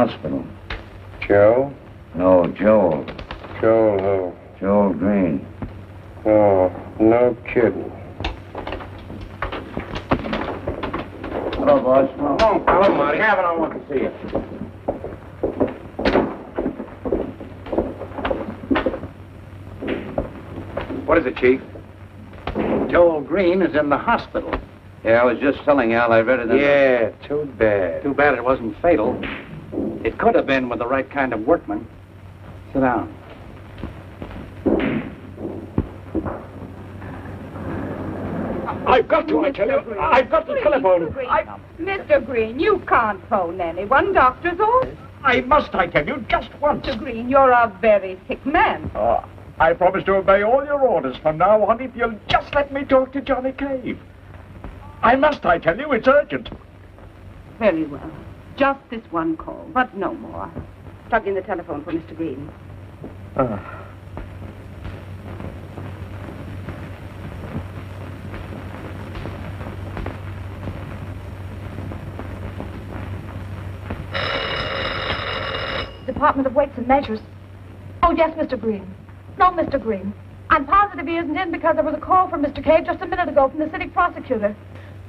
hospital. Joe? No, Joel. Joel who? Joel Green. Oh, no kidding. Hello, boss. Hello, Marty. Gavin, I want to see you. What is it, Chief? Joel Green is in the hospital. Yeah, I was just telling Al I read it in Yeah, too bad. Too bad it wasn't fatal. It could have been with the right kind of workman. Sit down. I've got to, I tell you. I've got the telephone. Mr. Green, you can't phone anyone. Doctor's orders. I must, I tell you, just once. Mr. Green, you're a very sick man. I promise to obey all your orders from now on if you'll just let me talk to Johnny Cave. I must, I tell you, it's urgent. Very well. Just this one call, but no more. Plug in the telephone for Mr. Green. Department of Weights and Measures. Oh, yes, Mr. Green. No, Mr. Green. I'm positive he isn't in because there was a call from Mr. Cave just a minute ago from the city prosecutor.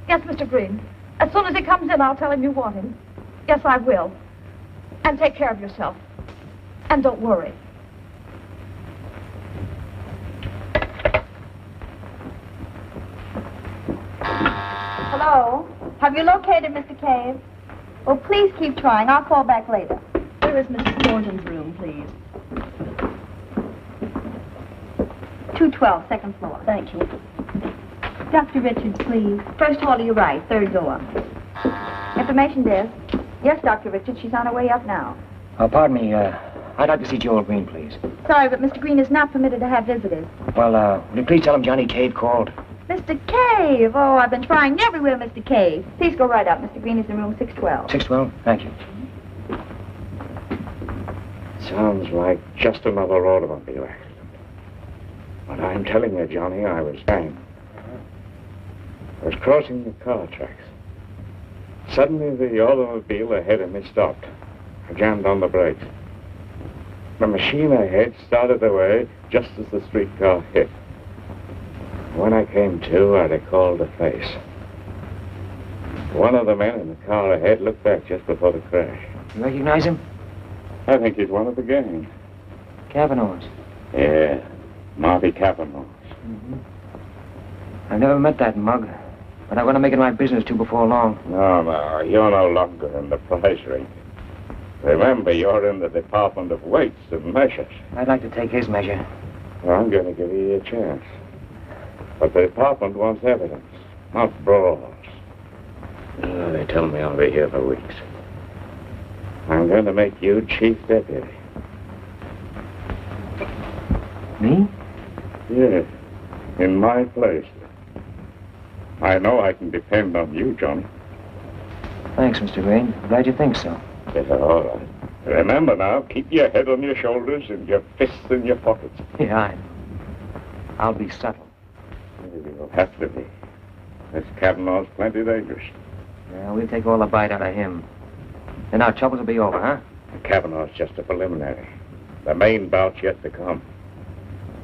Yes, Mr. Green. As soon as he comes in, I'll tell him you want him. Yes, I will. And take care of yourself. And don't worry. Hello? Have you located Mr. Cave? Well, please keep trying. I'll call back later. Where is Mrs. Thornton's room, please? 212, second floor. Thank you. Dr. Richards, please. First hall to your right, third door. Information desk. Yes, Dr. Richards, she's on her way up now. Pardon me, I'd like to see Joel Green, please. Sorry, but Mr. Green is not permitted to have visitors. Well, will you please tell him Johnny Cave called? Mr. Cave! Oh, I've been trying everywhere, Mr. Cave. Please go right up. Mr. Green is in room 612. 612? Thank you. Sounds like just another automobile accident. But I'm telling you, Johnny, I was bang. I was crossing the car tracks. Suddenly, the automobile ahead of me stopped. I jammed on the brakes. The machine ahead started away just as the streetcar hit. When I came to, I recalled the face. One of the men in the car ahead looked back just before the crash. You recognize him? I think he's one of the gang. Kavanaugh's. Yeah, Marty Kavanaugh's. Mm-hmm. I've never met that mug, but I'm going to make it my business to before long. No, you're no longer in the price ring. Remember, you're in the Department of Weights and Measures. I'd like to take his measure. Well, I'm going to give you a chance. But the department wants evidence, not brawls. They tell me I'll be here for weeks. I'm going to make you chief deputy. Me? Yes, in my place. I know I can depend on you, Johnny. Thanks, Mr. Green. I'm glad you think so. Yes, all right. Remember now, keep your head on your shoulders and your fists in your pockets. Yeah, I'll be subtle. You'll have to be. This Kavanaugh's plenty dangerous. Yeah, we'll take all the bite out of him. Then our troubles will be over, huh? Kavanaugh's just a preliminary. The main bout's yet to come.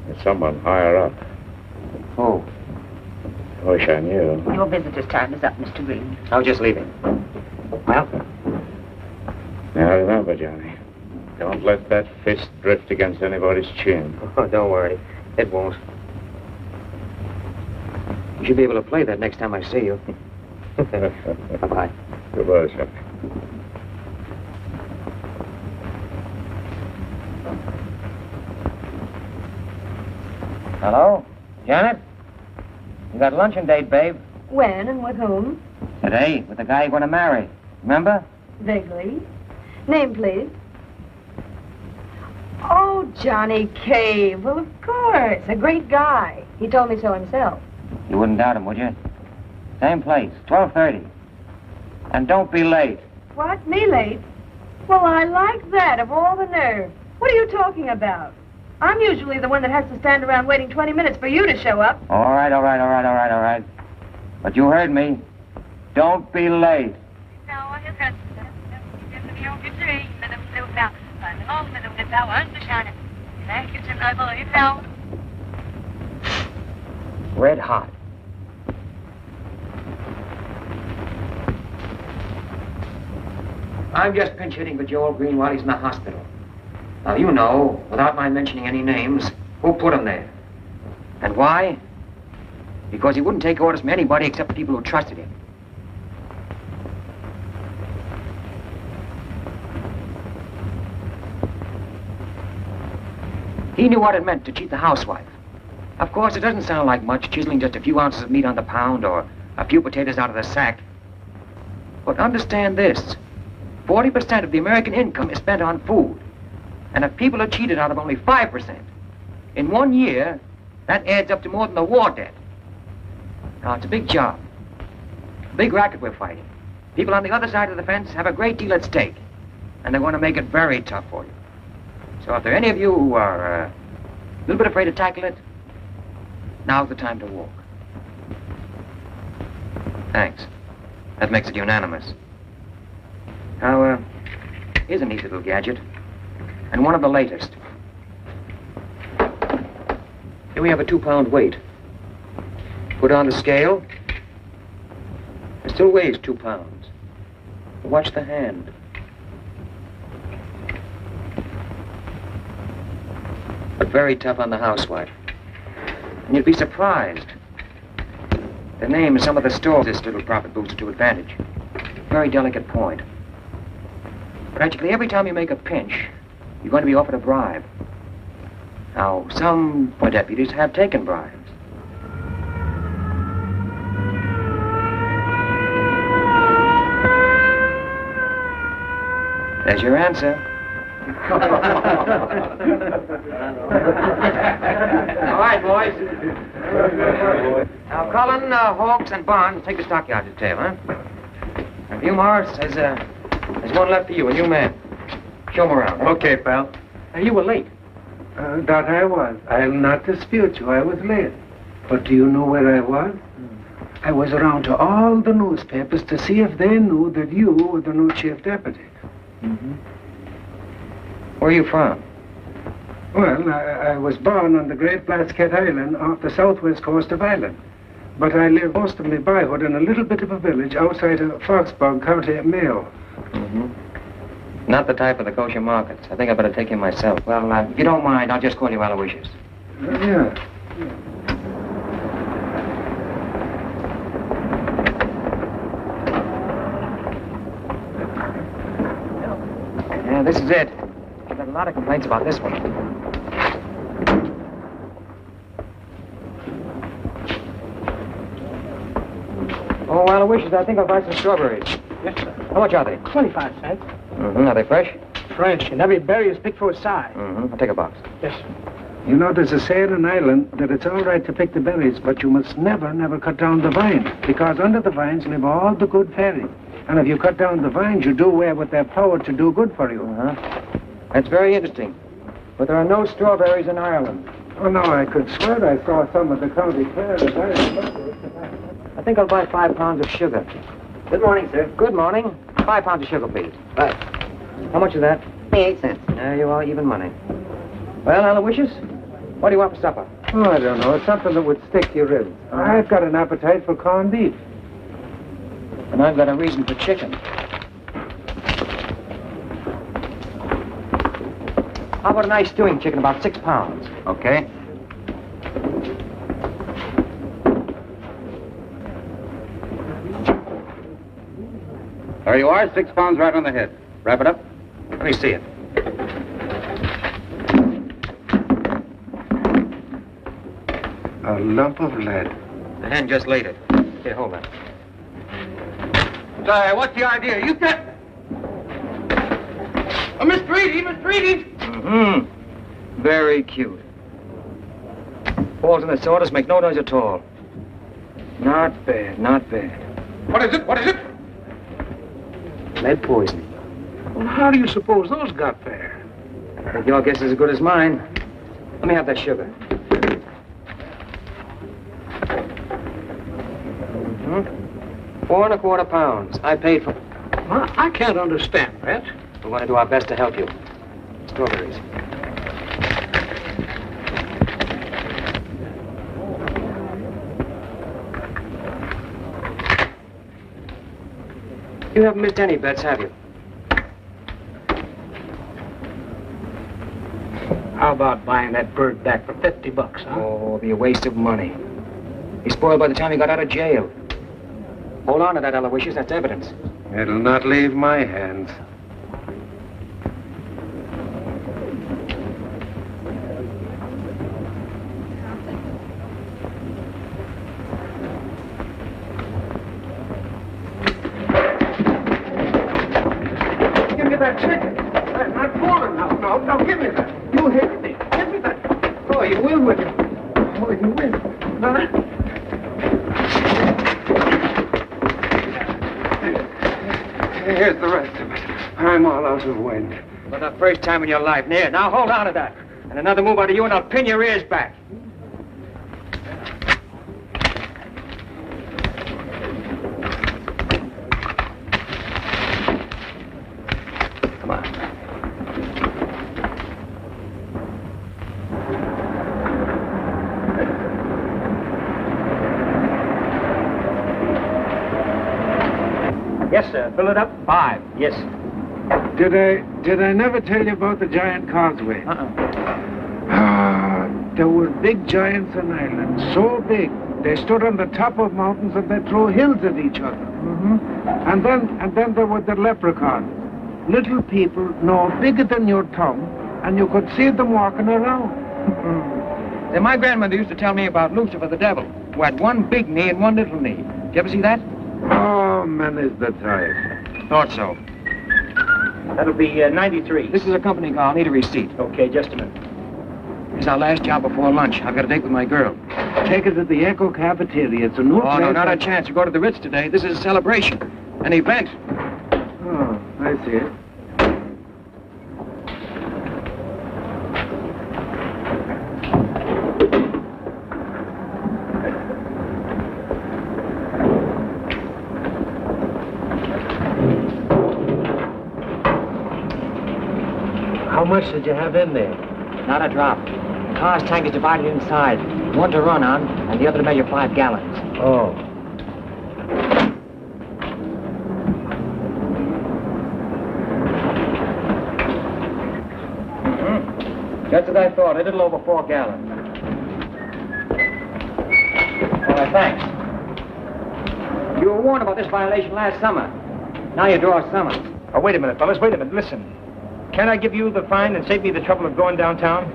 There's someone higher up. Who? I wish I knew. Your visitor's time is up, Mr. Green. I was just leaving. Well? Now remember, Johnny, don't let that fist drift against anybody's chin. Oh, don't worry. It won't. You should be able to play that next time I see you. Bye-bye. Goodbye, sir. Hello? Janet? You got luncheon date, babe. When and with whom? Today, with the guy you're going to marry. Remember? Vaguely. Name, please. Oh, Johnny Cave. Well, of course. A great guy. He told me so himself. You wouldn't doubt him, would you? Same place, 12:30. And don't be late. What? Me late? Well, I like that, of all the nerve. What are you talking about? I'm usually the one that has to stand around waiting 20 minutes for you to show up. All right. But you heard me. Don't be late. No, I just had to be on your dream. med de blaue Öndesterne. Vielleicht sind eure Hüfte. Red hot. I'm just pinch hitting for Joel Green while he's in the hospital. Now, you know, without my mentioning any names, who put him there. And why? Because he wouldn't take orders from anybody except people who trusted him. He knew what it meant to cheat the housewife. Of course, it doesn't sound like much, chiseling just a few ounces of meat on the pound or a few potatoes out of the sack. But understand this. 40% of the American income is spent on food. And if people are cheated out of only 5%, in 1 year, that adds up to more than the war debt. Now, it's a big job. A big racket we're fighting. People on the other side of the fence have a great deal at stake. And they're going to make it very tough for you. So if there are any of you who are a little bit afraid to tackle it, now's the time to walk. Thanks. That makes it unanimous. Now, here's a neat little gadget. And one of the latest. Here we have a 2-pound weight. Put on the scale. It still weighs 2 pounds. Watch the hand. But very tough on the housewife. And you'd be surprised. The name of some of the stores this little profit booster to advantage. Very delicate point. Practically every time you make a pinch, you're going to be offered a bribe. Now, some deputies have taken bribes. There's your answer. All right, boys. Now, Cullen, Hawks, and Barnes take the stockyard detail, huh? And you, Morris, there's one left for you, a new man. Show him around. Huh? Okay, pal. Now, you were late. That I was. I'll not dispute you. I was late. But do you know where I was? I was around to all the newspapers to see if they knew that you were the new chief deputy. Mm-hmm. Where are you from? Well, I was born on the Great Blasket Island off the southwest coast of Ireland. But I lived most of my boyhood in a little bit of a village outside of Foxburg, County Mayo. Mm-hmm. Not the type of the kosher markets. I think I better take him myself. Well, if you don't mind, I'll just call you Aloysius. Yeah. Yeah, this is it. I've got a lot of complaints about this one. Oh, Aloysius, I think I'll buy some strawberries. Yes, sir. How much are they? 25 cents. Mm-hmm. Are they fresh? Fresh, and every berry is picked for its size. Mm-hmm. I'll take a box. Yes, sir. You know, there's a saying in Ireland that it's all right to pick the berries, but you must never cut down the vines, because under the vines live all the good fairies. And if you cut down the vines, you do away with their power to do good for you. Uh-huh. That's very interesting. But there are no strawberries in Ireland. Oh, no, I could swear I saw some at the county fair as I remember. I think I'll buy 5 pounds of sugar. Good morning, sir. Good morning. 5 pounds of sugar, please. Right. How much is that? 28 cents. There you are, even money. Well, Aloysius, what do you want for supper? Oh, I don't know. It's something that would stick to your ribs. I've got an appetite for corned beef. And I've got a reason for chicken. How about a nice stewing chicken, about 6 pounds? Okay. There you are, 6 pounds right on the head. Wrap it up. Let me see it. A lump of lead. The hen just laid it. Here, hold that. Say, what's the idea? You get... Oh, Mr. Reedy, Mr. Reedy! Mm-hmm. Very cute. Balls in the sawdust make no noise at all. Not bad, not bad. What is it? What is it? Lead poisoning. Well, how do you suppose those got there? I think your guess is as good as mine. Let me have that sugar. Mm-hmm. 4 1/4 pounds. I paid for... Well, I can't understand that. We're going to do our best to help you. strawberries. You haven't missed any bets, have you? How about buying that bird back for $50, huh? Oh, it'll be a waste of money. He's spoiled by the time he got out of jail. Hold on to that, Aloysius. That's evidence. It'll not leave my hands. Give me that chicken. I'm not fooling now. No, give me that. You hate me. Give me that. Oh, you will, will you? Oh, you will. Huh? Here's the rest of it. I'm all out of wind. For the first time in your life. Now hold on to that. And another move out of you and I'll pin your ears back. Come on. Yes, sir. Fill it up. 5. Yes. Did I never tell you about the giant causeway? There were big giants on Ireland, so big they stood on the top of mountains and they threw hills at each other. And then there were the leprechauns, little people no bigger than your thumb, and you could see them walking around. Then my grandmother used to tell me about Lucifer the devil, who had one big knee and one little knee. Did you ever see that? Oh, many's the time. Thought so. That'll be 93. This is a company car. I'll need a receipt. Okay, just a minute. It's our last job before lunch. I've got a date with my girl. Take it to the Echo Cafeteria. It's a new Oh, place. no, not a chance. You go to the Ritz today. This is a celebration. An event. Oh, I see it. How much did you have in there? Not a drop. The car's tank is divided inside. One to run on, and the other to measure 5 gallons. Oh. Just as I thought. A little over 4 gallons. All right, thanks. You were warned about this violation last summer. Now you draw a summons. Oh, wait a minute, fellas. Wait a minute. Listen. Can I give you the fine and save me the trouble of going downtown?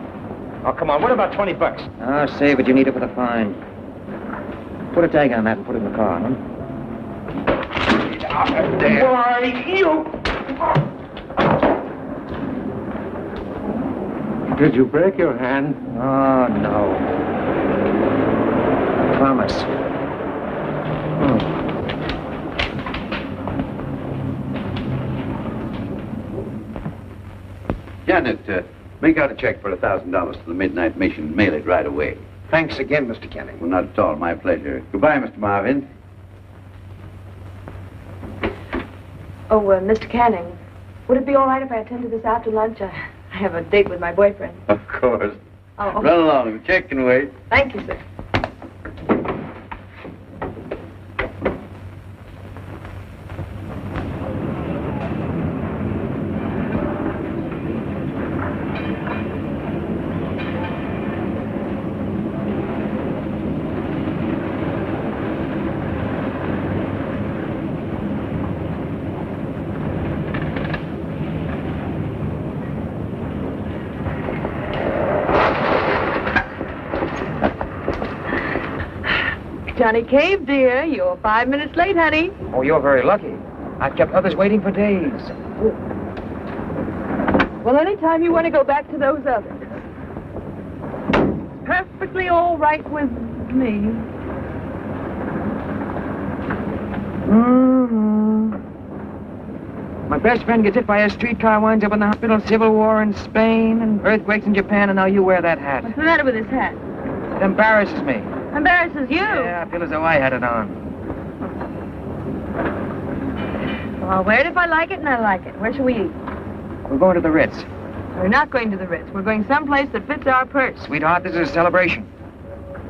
Oh, come on. What about $20? Ah, save it. You need it for the fine. Put a tag on that and put it in the car, huh? Why, you... Did you break your hand? Oh, no. Promise. Janet, make out a check for $1,000 to the Midnight Mission and mail it right away. Thanks again, Mr. Cagney. Well, not at all. My pleasure. Goodbye, Mr. Marvin. Oh, Mr. Canning, would it be all right if I attended this after lunch? I have a date with my boyfriend. Of course. Oh. Run along. The check can wait. Thank you, sir. Johnny Cave, dear, you're 5 minutes late, honey. Oh, you're very lucky. I've kept others waiting for days. Well, anytime you want to go back to those others. Perfectly all right with me. My best friend gets hit by a streetcar, winds up in the hospital, civil war in Spain, and earthquakes in Japan, and now you wear that hat. What's the matter with his hat? It embarrasses me. Embarrasses you? Yeah, I feel as though I had it on. Well, I'll wear it if I like it, and I like it. Where shall we eat? We're going to the Ritz. We're not going to the Ritz. We're going someplace that fits our purse. Sweetheart, this is a celebration.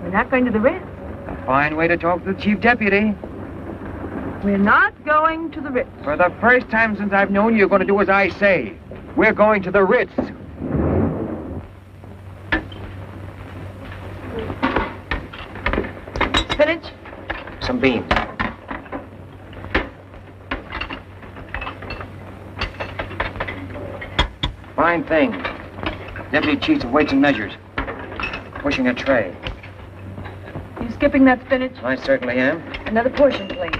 We're not going to the Ritz. A fine way to talk to the chief deputy. We're not going to the Ritz. For the first time since I've known you, you're going to do as I say. We're going to the Ritz. Spinach? Some beans. Fine thing. Deputy Chief of Weights and Measures. Pushing a tray. You skipping that spinach? I certainly am. Another portion, please.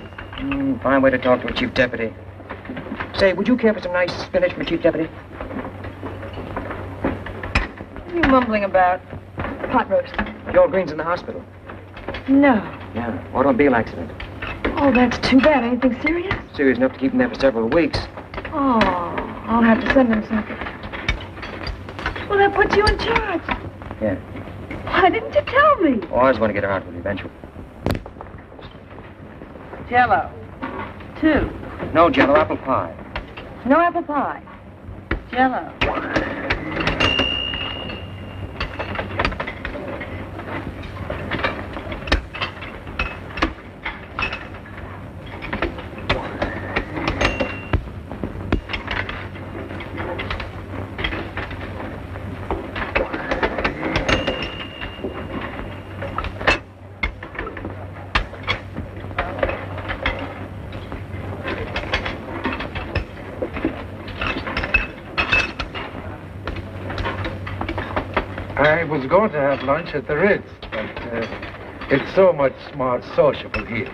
Fine way to talk to a chief deputy. Say, would you care for some nice spinach from a chief deputy? What are you mumbling about? Pot roast. Joel Green's in the hospital. No. Yeah, automobile accident. Oh, that's too bad. Anything serious? Serious enough to keep him there for several weeks. Oh, I'll have to send him something. Well, that puts you in charge. Yeah. Why didn't you tell me? Oh, I was going to get around to it eventually. Jell-O. 2. No Jell-O, apple pie. No apple pie. Jell-O. I was going to have lunch at the Ritz, but it's so much more sociable here.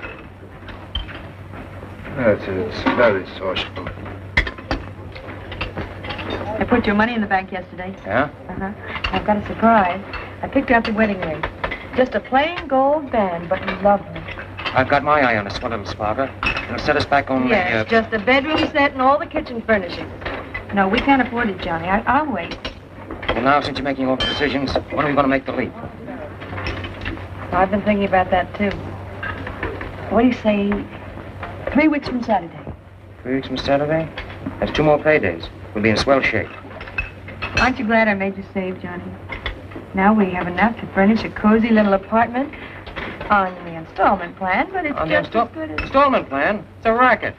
Yes, it's very sociable. I put your money in the bank yesterday. Yeah? Uh-huh. I've got a surprise. I picked out the wedding ring. Just a plain gold band, but lovely. I've got my eye on a swell little sparkler. It'll set us back on Yes, just a bedroom set and all the kitchen furnishings. No, we can't afford it, Johnny. I'll wait. Well, now, since you're making all the decisions, when are we going to make the leap? I've been thinking about that, too. What do you say, 3 weeks from Saturday? 3 weeks from Saturday? That's 2 more paydays. We'll be in swell shape. Aren't you glad I made you save, Johnny? Now we have enough to furnish a cozy little apartment on the installment plan, but it's just as good as... Installment plan? It's a racket.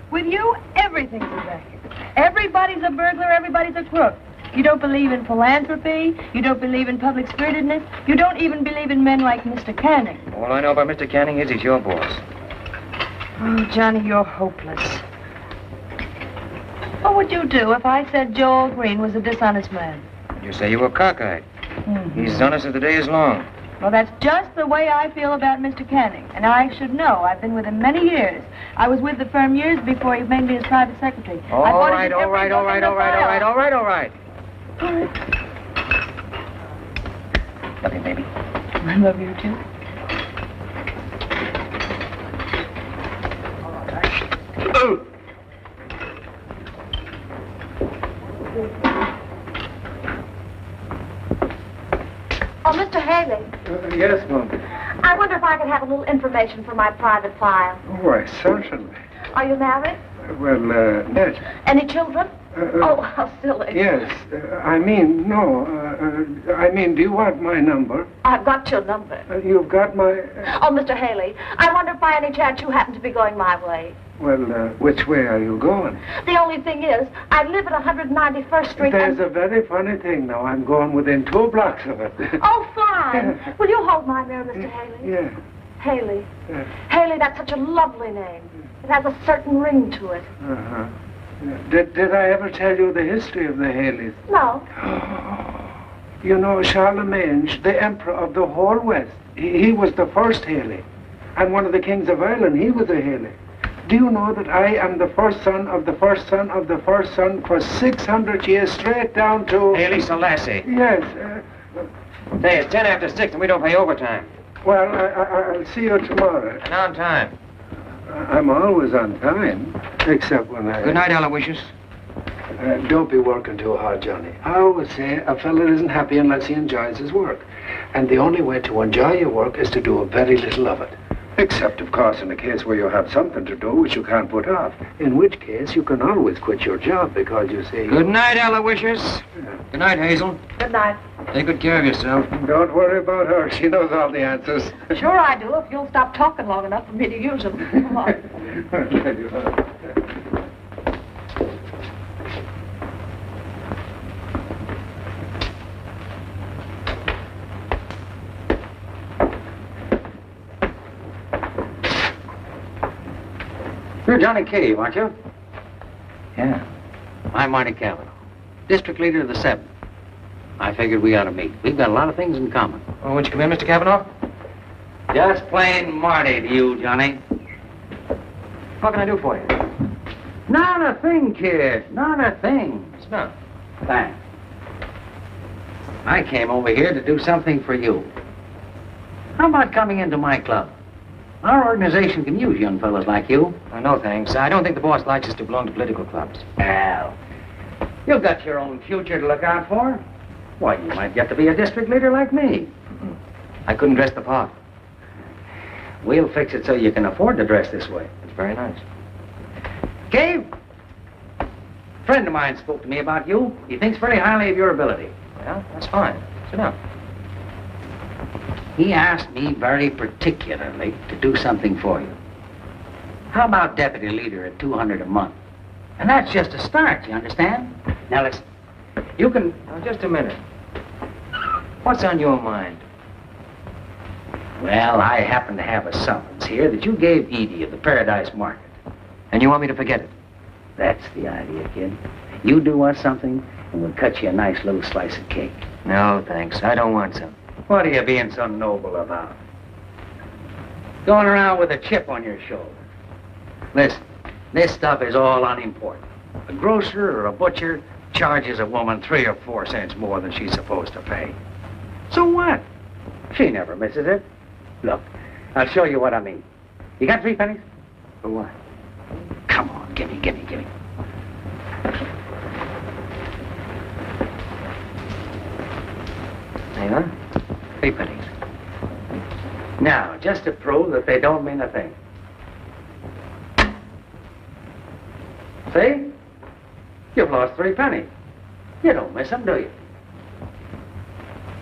With you, everything's a racket. Everybody's a burglar, everybody's a crook. You don't believe in philanthropy. You don't believe in public spiritedness. You don't even believe in men like Mr. Canning. All I know about Mr. Canning is he's your boss. Oh, Johnny, you're hopeless. What would you do if I said Joel Green was a dishonest man? You say you were cockeyed. He's as honest as the day is long. Well, that's just the way I feel about Mr. Canning. And I should know. I've been with him many years. I was with the firm years before he made me his private secretary. All right. Love you, baby. I love you, too. Oh, Mr. Haley. Yes, Mom. I wonder if I could have a little information for my private file. Why, certainly. Are you married? Well, yes. Any children? Oh, how silly. Yes. I mean, do you want my number? I've got your number. You've got my... Oh, Mr. Haley, I wonder if by any chance you happen to be going my way. Well, which way are you going? The only thing is, I live at 191st Street There's a very funny thing now. I'm going within 2 blocks of it. Oh, fine. Will you hold my mirror, Mr. Haley? Yeah. Haley. Yeah. Haley, that's such a lovely name. It has a certain ring to it. Uh-huh. Did I ever tell you the history of the Haleys? No. You know, Charlemagne, the emperor of the whole West, he was the first Haley. And one of the kings of Ireland, he was a Haley. Do you know that I am the first son of the first son of the first son for 600 years straight down to... Haley Selassie. Yes. Hey, it's 10 after 6 and we don't pay overtime. Well, I'll see you tomorrow. And on time. I'm always on time, except when I... Good night, Aloysius. Don't be working too hard, Johnny. I always say a fella isn't happy unless he enjoys his work. And the only way to enjoy your work is to do a very little of it. Except, of course, in a case where you have something to do which you can't put off. In which case, you can always quit your job because you say... Good night, Aloysius. Good night, Hazel. Good night. Take good care of yourself. Don't worry about her. She knows all the answers. Sure I do, if you'll stop talking long enough for me to use them. Come on. You're Johnny Cave, aren't you? Yeah. I'm Marty Cavanaugh, district leader of the 7th. I figured we ought to meet. We've got a lot of things in common. Oh, won't you come in, Mr. Cavanaugh? Just plain Marty to you, Johnny. What can I do for you? Not a thing, kid. Not a thing. It's not. Thanks. I came over here to do something for you. How about coming into my club? Our organization can use young fellows like you. Oh, no, thanks. I don't think the boss likes us to belong to political clubs. Well, you've got your own future to look out for. Why, you might get to be a district leader like me. I couldn't dress the part. We'll fix it so you can afford to dress this way. It's very nice. Cave, a friend of mine spoke to me about you. He thinks very highly of your ability. Well, that's fine. Sit down. He asked me very particularly to do something for you. How about deputy leader at $200 a month? And that's just a start, you understand? Now listen, you can... Now, just a minute. What's on your mind? Well, I happen to have a summons here that you gave Edie of the Paradise Market. And you want me to forget it? That's the idea, kid. You do us something, and we'll cut you a nice little slice of cake. No, thanks. I don't want some. What are you being so noble about? Going around with a chip on your shoulder. Listen, this stuff is all unimportant. A grocer or a butcher charges a woman 3 or 4 cents more than she's supposed to pay. So what? She never misses it. Look, I'll show you what I mean. You got 3 pennies? For what? Come on, gimme. Hang on. 3 pennies. Now, just to prove that they don't mean a thing. See? You've lost 3 pennies. You don't miss them, do you?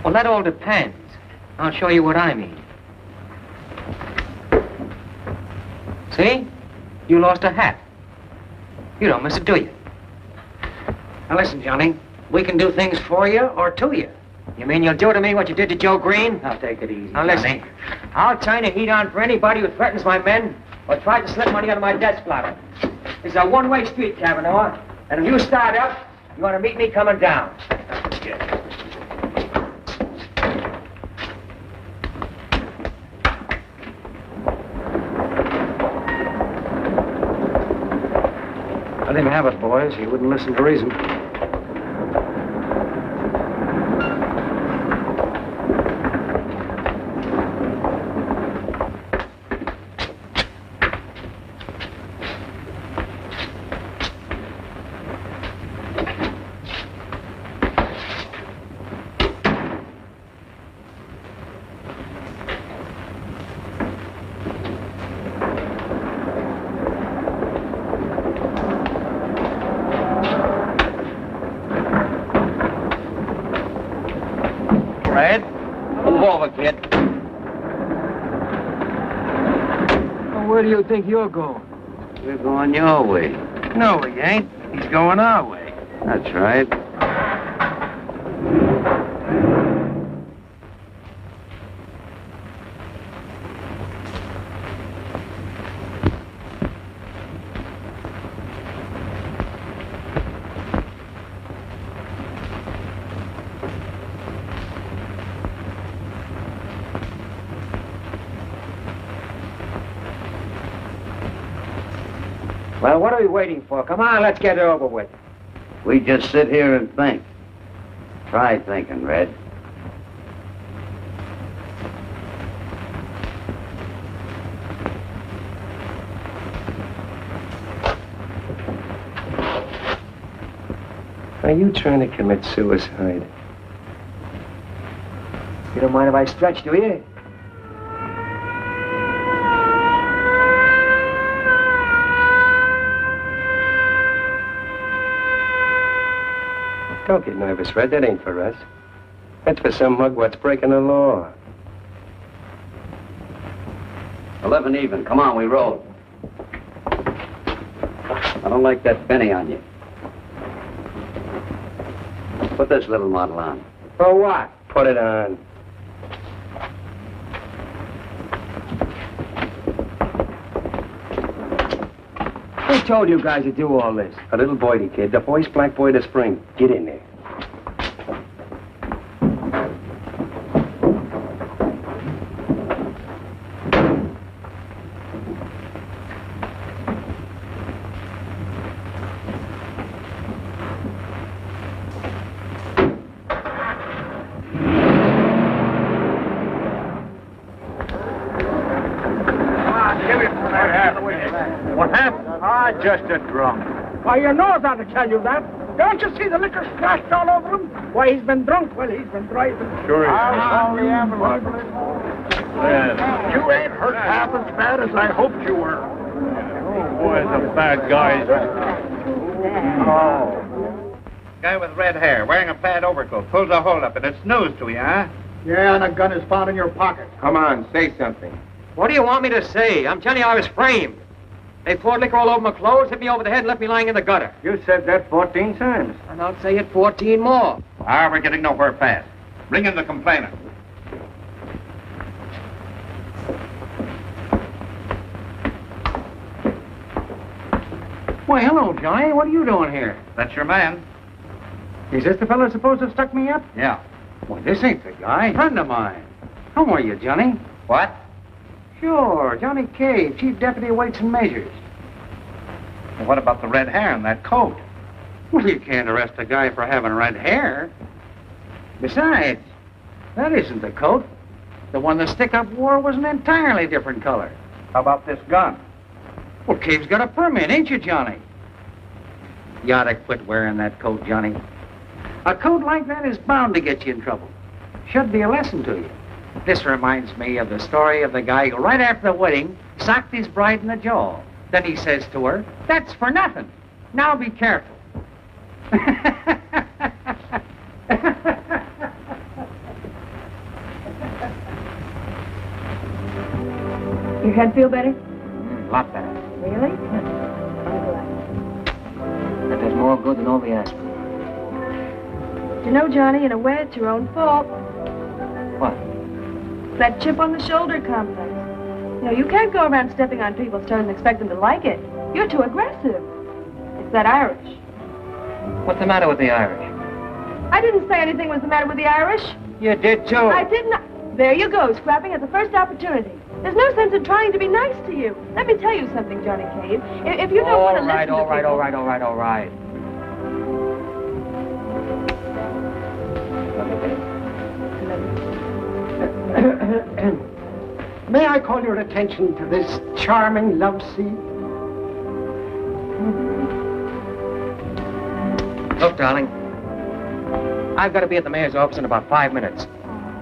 Well, that all depends. I'll show you what I mean. See? You lost a hat. You don't miss it, do you? Now listen, Johnny. We can do things for you or to you. You mean you'll do to me what you did to Joe Green? Now take it easy, Now listen, Johnny. I'll turn the heat on for anybody who threatens my men or tries to slip money out of my desk blotter. It's a one-way street, Cavanaugh. And if you start up, you want to meet me coming down. Let him have it, boys. He wouldn't listen to reason. Fred, move over, kid. Well, where do you think you're going? We're going your way. No, we ain't. He's going our way. That's right. Well, what are we waiting for? Come on, let's get it over with. We just sit here and think. Try thinking, Red. Are you trying to commit suicide? You don't mind if I stretch, do you? Don't get nervous, Red. That ain't for us. That's for some mug what's breaking the law. 11 even. Come on, we roll. I don't like that penny on you. Put this little model on. For what? Put it on. Who told you guys to do all this? A little boydie kid, the voice black boy of the spring. Get in there. Just a drunk. Why, your nose ought to tell you that. Don't you see the liquor splashed all over him? Why, he's been drunk while he's been driving. Sure he is. I'll call the ambulance. You ain't hurt half as bad as I hoped you were. Oh, boy, the bad guys. Oh. Guy with red hair, wearing a plaid overcoat, pulls a hole up, and it's news to you, huh? Yeah, and a gun is found in your pocket. Come on, say something. What do you want me to say? I'm telling you I was framed. They poured liquor all over my clothes, hit me over the head, and left me lying in the gutter. You said that 14 times. And I'll say it 14 more. Ah, we're getting nowhere fast. Bring in the complainant. Why, hello, Johnny. What are you doing here? That's your man. Is this the fellow supposed to have stuck me up? Yeah. Well, this ain't the guy. Friend of mine. How are you, Johnny? What? Sure, Johnny Cave, Chief Deputy of Weights and Measures. Well, what about the red hair and that coat? Well, you can't arrest a guy for having red hair. Besides, that isn't the coat. The one the stick-up wore was an entirely different color. How about this gun? Well, Cave's got a permit, ain't you, Johnny? You ought to quit wearing that coat, Johnny. A coat like that is bound to get you in trouble. Should be a lesson to you. This reminds me of the story of the guy who, right after the wedding, socked his bride in the jaw. Then he says to her, "That's for nothing. Now be careful." Your head feel better? A lot better. Really? That does more good than all the aspirin. You know, Johnny, in a way, it's your own fault. What? That chip on the shoulder complex. You know, you can't go around stepping on people's toes and expect them to like it. You're too aggressive. It's that Irish. What's the matter with the Irish? I didn't say anything was the matter with the Irish. You did, too. I did not. There you go, scrapping at the first opportunity. There's no sense in trying to be nice to you. Let me tell you something, Johnny Cave. If you don't want to listen to people... All right. May I call your attention to this charming love scene? Look, darling, I've got to be at the mayor's office in about 5 minutes.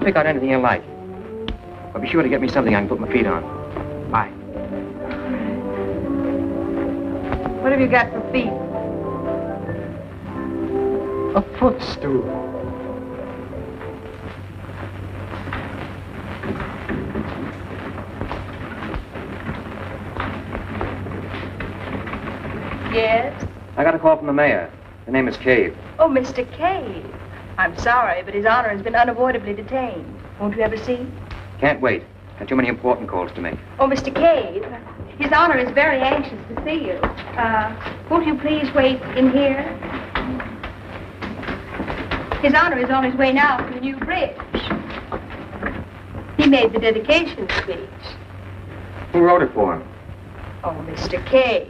Pick out anything you like. But be sure to get me something I can put my feet on. Bye. What have you got for feet? A footstool. Yes? I got a call from the mayor. The name is Cave. Oh, Mr. Cave. I'm sorry, but His Honor has been unavoidably detained. Won't you ever see? Can't wait. Got too many important calls to make. Oh, Mr. Cave, His Honor is very anxious to see you. Won't you please wait in here? His Honor is on his way now to the new bridge. He made the dedication speech. Who wrote it for him? Oh, Mr. Cave.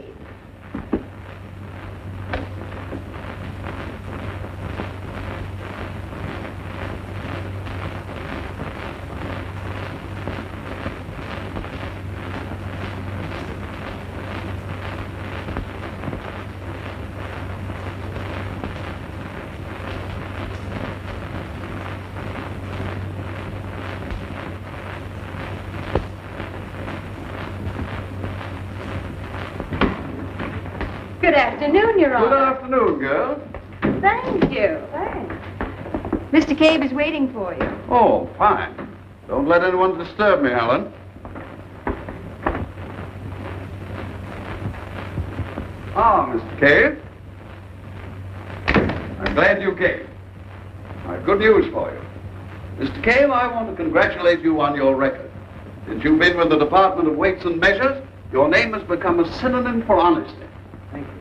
Good afternoon, Your Honor. Good afternoon, girl. Thank you. Mr. Cave is waiting for you. Oh, fine. Don't let anyone disturb me, Helen. Ah, Mr. Cave. I'm glad you came. I've good news for you. Mr. Cave, I want to congratulate you on your record. Since you've been with the Department of Weights and Measures, your name has become a synonym for honesty. Thank you.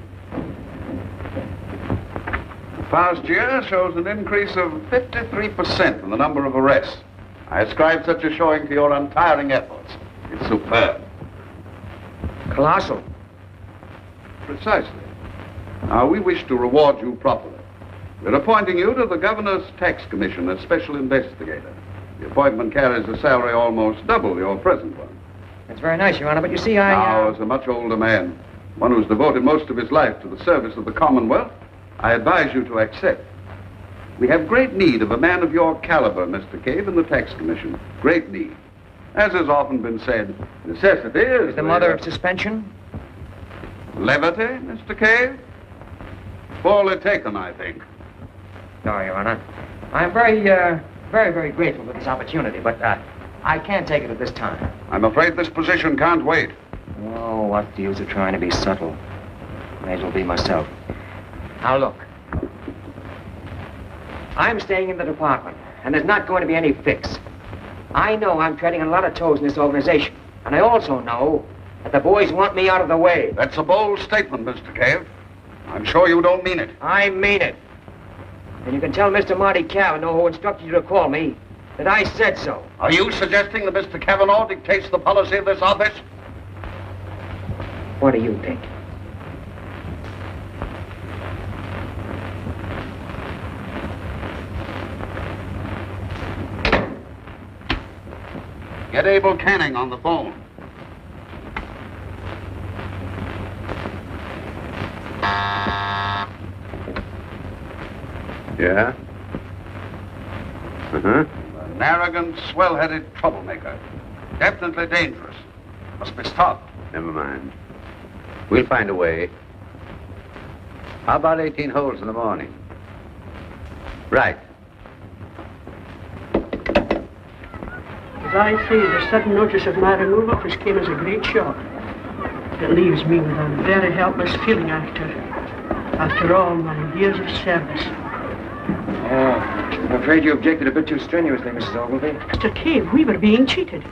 The past year shows an increase of 53% in the number of arrests. I ascribe such a showing to your untiring efforts. It's superb. Colossal. Precisely. Now, we wish to reward you properly. We're appointing you to the Governor's Tax Commission as Special Investigator. The appointment carries a salary almost double your present one. That's very nice, Your Honor, but you see, I... Now, as a much older man, one who's devoted most of his life to the service of the Commonwealth, I advise you to accept. We have great need of a man of your caliber, Mr. Cave, in the Tax Commission. Great need. As has often been said, necessity is the mother of suspension? Levity, Mr. Cave? Poorly taken, I think. No, Your Honor. I'm very grateful for this opportunity, but I can't take it at this time. I'm afraid this position can't wait. Oh, what's the use of trying to be subtle? May as well be myself. Now, look. I'm staying in the department, and there's not going to be any fix. I know I'm treading on a lot of toes in this organization, and I also know that the boys want me out of the way. That's a bold statement, Mr. Cave. I'm sure you don't mean it. I mean it. And you can tell Mr. Marty Cavanaugh, who instructed you to call me, that I said so. Are you suggesting that Mr. Cavanaugh dictates the policy of this office? What do you think? Get Abel Canning on the phone. Yeah? Uh-huh. An arrogant, swell-headed troublemaker. Definitely dangerous. Must be stopped. Never mind. We'll find a way. How about 18 holes in the morning? Right. As I say, the sudden notice of my removal first came as a great shock. It leaves me with a very helpless feeling after all my years of service. Oh, I'm afraid you objected a bit too strenuously, Mrs. Ogilvy. Mr. Cave, we were being cheated.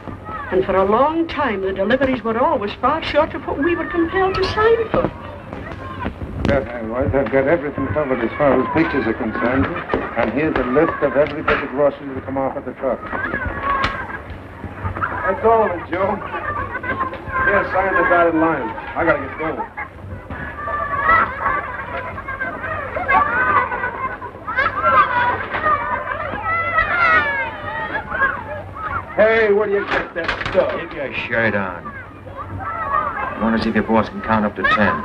And for a long time, the deliveries were always far short of what we were compelled to sign for. I've got everything covered as far as pictures are concerned. And here's a list of every bit of groceries that come off at the truck. That's all of it, Joe. Here, sign the dotted line. I gotta get going. Hey, where do you get that stuff? Keep your shirt on. I want to see if your boss can count up to 10.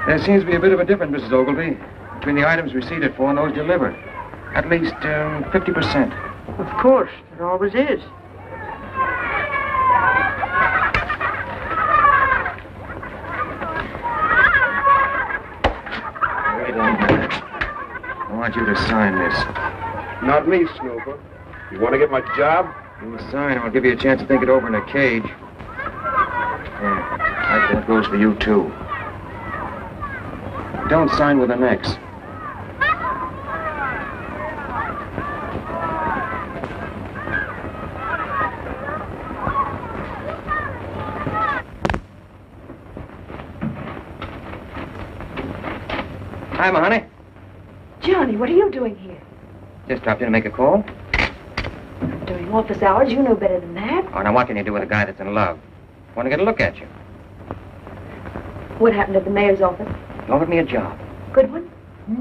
There seems to be a bit of a difference, Mrs. Ogilvy, between the items receipted for and those delivered. At least 50%. Of course, there always is. Wait a minute. I want you to sign this. Not me, Snooper. You want to get my job? You sign, I'll give you a chance to think it over in a cage. Yeah, that goes for you, too. Don't sign with an X. Hi, ma, honey. Johnny, what are you doing here? Just dropped in to make a call. During office hours, you know better than that. Oh, now what can you do with a guy that's in love? Want to get a look at you. What happened at the mayor's office? Offered me a job. Good one?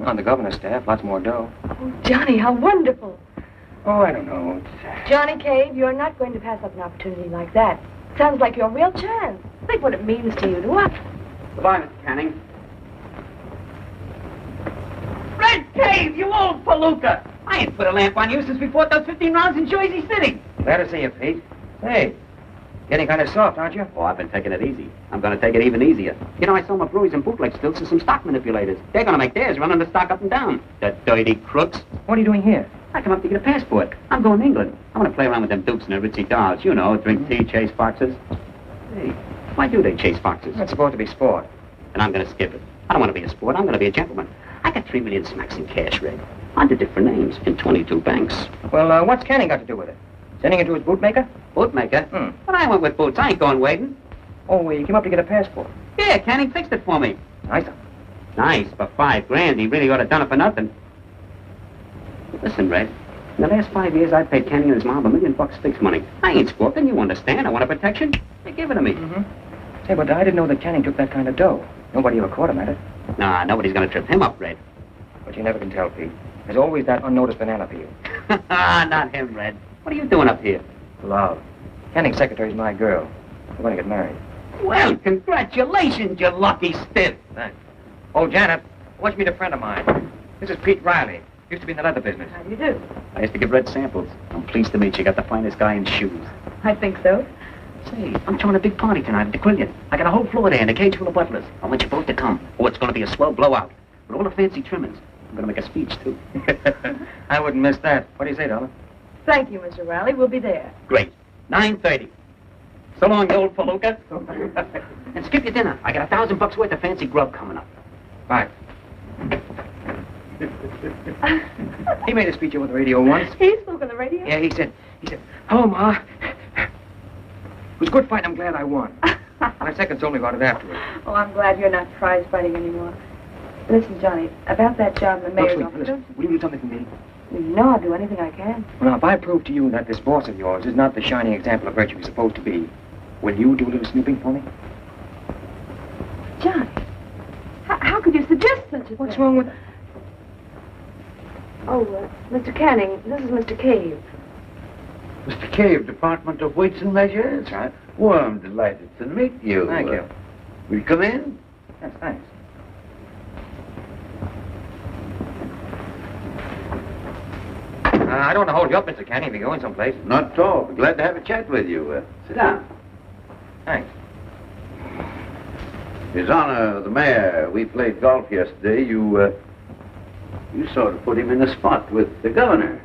On the governor's staff, lots more dough. Oh, Johnny, how wonderful. Oh, I don't know. Johnny Cave, you're not going to pass up an opportunity like that. Sounds like your real chance. Think what it means to you, do I? Goodbye, Mr. Canning. Red Cave, you old palooka! I ain't put a lamp on you since we fought those 15 rounds in Jersey City. Glad to see you, Pete. Hey, getting kind of soft, aren't you? Oh, I've been taking it easy. I'm going to take it even easier. You know, I sold my breweries and bootleg stills to some stock manipulators. They're going to make theirs running the stock up and down. The dirty crooks. What are you doing here? I come up to get a passport. I'm going to England. I want to play around with them dukes and their ritzy dolls. You know, drink tea, chase foxes. Hey, why do they chase foxes? It's supposed to be sport. And I'm going to skip it. I don't want to be a sport. I'm going to be a gentleman. I got 3 million smacks in cash, Red. Under different names in 22 banks. Well, what's Canning got to do with it? Sending it to his bootmaker? Bootmaker? But I went with boots. I ain't going waiting. Oh, well, you came up to get a passport. Yeah, Canning fixed it for me. Nice. Nice, for $5,000. He really ought to have done it for nothing. Listen, Red. In the last 5 years, I've paid Canning and his mom $1 million fixed money. I ain't squawking. You understand? I want a protection. They give it to me. Hey, but I didn't know that Canning took that kind of dough. Nobody ever caught him at it. Nah, nobody's going to trip him up, Red. But you never can tell, Pete. There's always that unnoticed banana peel. Not him, Red. What are you doing up here? Love. Canning's secretary's my girl. We're going to get married. Well, congratulations, you lucky stiff. Thanks. Oh, Janet, wants me to meet a friend of mine. This is Pete Riley. Used to be in the leather business. How do you do? I used to give Red samples. I'm pleased to meet you. Got the finest guy in shoes. I think so. Say, I'm throwing a big party tonight at the Quillian. I got a whole floor there and a cage full of butlers. I want you both to come. Oh, it's going to be a swell blowout. With all the fancy trimmings. I'm going to make a speech, too. I wouldn't miss that. What do you say, darling? Thank you, Mr. Riley. We'll be there. Great. 9:30. So long, you old palooka. And skip your dinner. I got $1,000 worth of fancy grub coming up. Bye. He made a speech over the radio once. He spoke on the radio? Yeah, he said, "Oh, Ma, it was good fight. I'm glad I won." My seconds only got it afterwards. Oh, I'm glad you're not prize fighting anymore. Listen, Johnny, about that job in the mayor's Look, office. listen, will you do something for me? You know I'll do anything I can. Well, now, if I prove to you that this boss of yours is not the shining example of virtue he's supposed to be, will you do a little snooping for me? Johnny, how could you suggest such a thing? What's wrong with... Oh, Mr. Canning, this is Mr. Cave. Mr. Cave, Department of Weights and Measures? That's right. Well, I'm delighted to meet you. Thank you. Will you come in? Yes, thanks. I don't want to hold you up, Mr. Canning, if you're going someplace. Not at all. Be glad to have a chat with you. Sit down. Thanks. His Honor, the Mayor, we played golf yesterday. You sort of put him in a spot with the governor.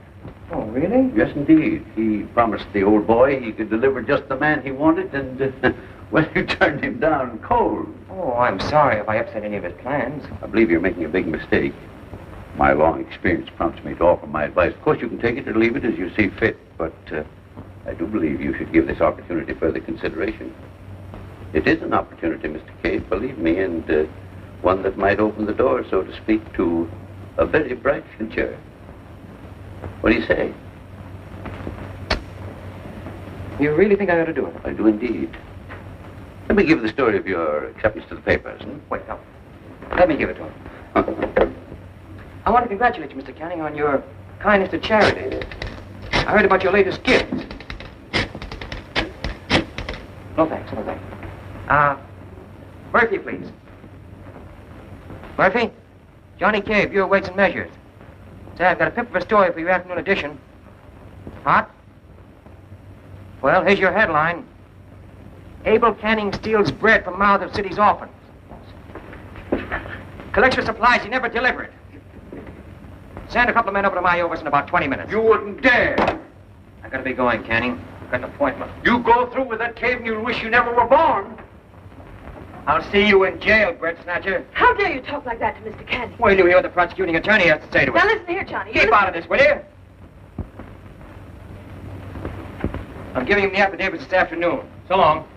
Oh, really? Yes, indeed. He promised the old boy he could deliver just the man he wanted, and, well, you turned him down cold. Oh, I'm sorry if I upset any of his plans. I believe you're making a big mistake. My long experience prompts me to offer my advice. Of course, you can take it or leave it as you see fit, but I do believe you should give this opportunity further consideration. It is an opportunity, Mr. Cave, believe me, and one that might open the door, so to speak, to a very bright future. What do you say? You really think I ought to do it? I do indeed. Let me give the story of your acceptance to the papers. Wait, no. Let me give it to him. I want to congratulate you, Mr. Canning, on your kindness to charity. I heard about your latest gift. No thanks, no thanks. Murphy, please. Murphy? Johnny Cave, Bureau of Weights and Measures. Say, I've got a pip of a story for your afternoon edition. Hot? Well, here's your headline. Abel Canning steals bread from mouth of city's orphans. Collects supplies he never delivered. Send a couple of men over to my office in about 20 minutes. You wouldn't dare. I gotta be going, Canning. I've got an appointment. You go through with that Cave and you'll wish you never were born. I'll see you in jail, bread snatcher. How dare you talk like that to Mr. Canning? Wait till you hear what the prosecuting attorney has to say to Now us. listen here, Johnny. Keep out of this, will you? I'm giving him the affidavit this afternoon. So long.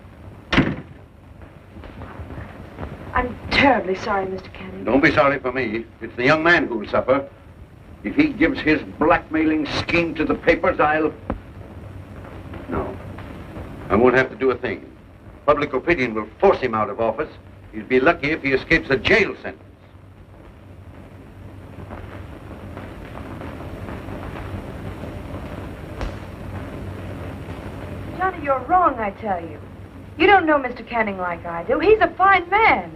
I'm terribly sorry, Mr. Canning. Don't be sorry for me. It's the young man who'll suffer. If he gives his blackmailing scheme to the papers, I'll... No. I won't have to do a thing. Public opinion will force him out of office. He'll be lucky if he escapes a jail sentence. Johnny, you're wrong, I tell you. You don't know Mr. Canning like I do. He's a fine man.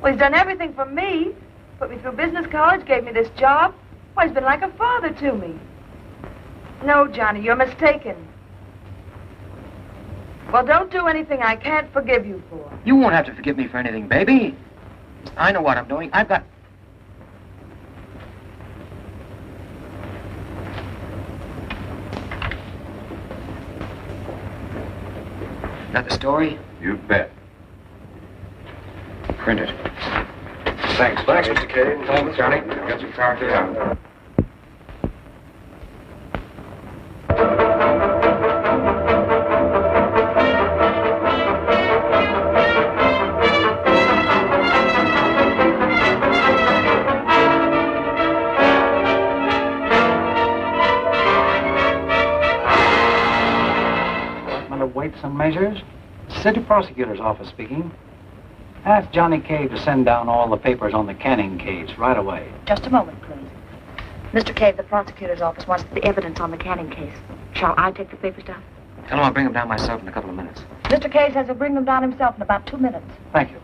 Well, he's done everything for me. Put me through business college, gave me this job. Well, he's been like a father to me. No, Johnny, you're mistaken. Well, don't do anything I can't forgive you for. You won't have to forgive me for anything, baby. I know what I'm doing. I've got... That the story? You bet. Print it. Thanks, Mr. Cave. Thanks, Johnny. Got your character out. Weights and measures? City Prosecutor's Office speaking. Ask Johnny Cave to send down all the papers on the Canning case right away. Just a moment, please. Mr. Cave, the prosecutor's office wants the evidence on the Canning case. Shall I take the papers down? Tell him I'll bring them down myself in a couple of minutes. Mr. Cave says he'll bring them down himself in about 2 minutes. Thank you.